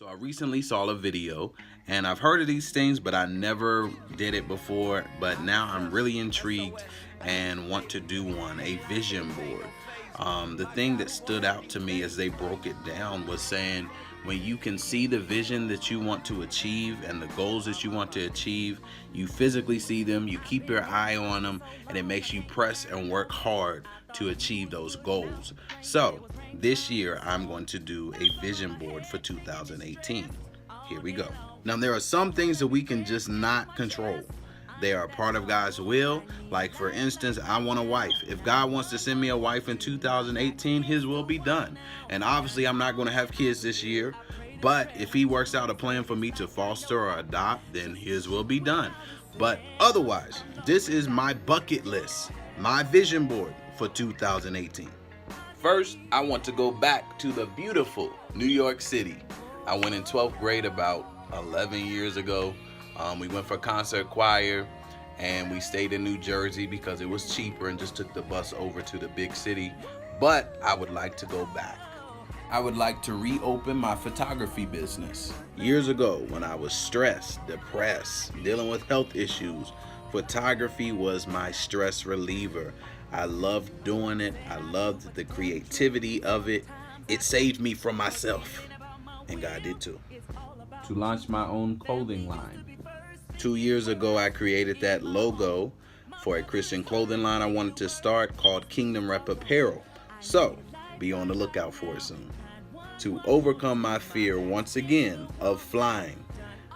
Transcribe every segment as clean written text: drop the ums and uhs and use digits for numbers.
So I recently saw a video and I've heard of these things, but I never did it before. But now I'm really intrigued and want to do one, a vision board. The thing that stood out to me as they broke it down was saying when you can see the vision that you want to achieve and the goals that you want to achieve, you physically see them, you keep your eye on them, and it makes you press and work hard to achieve those goals. So this year I'm going to do a vision board for 2018. Here we go. Now there are some things that we can just not control. They are part of God's will. Like for instance, I want a wife. If God wants to send me a wife in 2018, his will be done. And obviously I'm not going to have kids this year, but if he works out a plan for me to foster or adopt, then his will be done. But otherwise, this is my bucket list, my vision board for 2018. First, I want to go back to the beautiful New York City. I went in 12th grade about 11 years ago. We went for concert choir and we stayed in New Jersey because it was cheaper and just took the bus over to the big city. But I would like to go back. I would like to reopen my photography business. Years ago, when I was stressed, depressed, dealing with health issues, photography was my stress reliever. I loved doing it. I loved the creativity of it. It saved me from myself, and God did too. To launch my own clothing line. 2 years ago, I created that logo for a Christian clothing line I wanted to start called Kingdom Rep Apparel. So, be on the lookout for it soon. To overcome my fear once again of flying.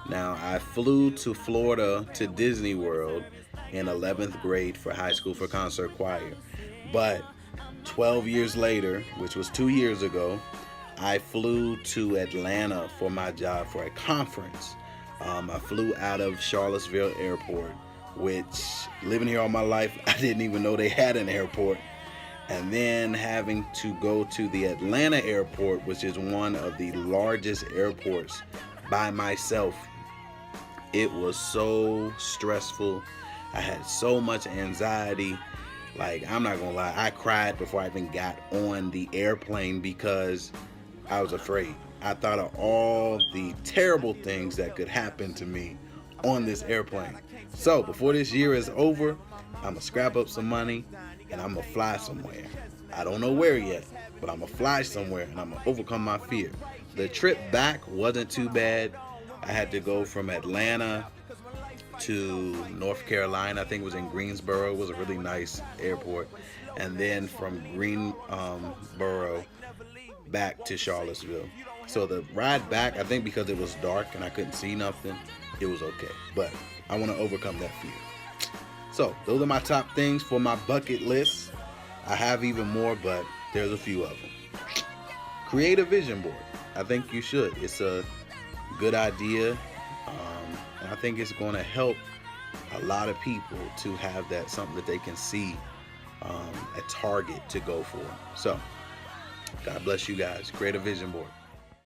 Now, I flew to Florida to Disney World in 11th grade for high school for concert choir. But 12 years later, which was 2 years ago, I flew to Atlanta for my job for a conference. I flew out of Charlottesville Airport, which living here all my life, I didn't even know they had an airport. And then having to go to the Atlanta airport, which is one of the largest airports, by myself. It was so stressful. I had so much anxiety. Like, I'm not gonna lie, I cried before I even got on the airplane because I was afraid. I thought of all the terrible things that could happen to me on this airplane. So before this year is over, I'm gonna scrap up some money and I'm gonna fly somewhere. I don't know where yet, but I'm gonna fly somewhere and I'm gonna overcome my fear. The trip back wasn't too bad. I had to go from Atlanta to North Carolina. I think it was in Greensboro. It was a really nice airport. And then from Greensboro back to Charlottesville. So the ride back, I think because it was dark and I couldn't see nothing, it was okay. But I want to overcome that fear. So those are my top things for my bucket list. I have even more, but there's a few of them. Create a vision board. I think you should. It's a good idea. And I think it's going to help a lot of people to have that something that they can see, a target to go for. So God bless you guys. Create a vision board.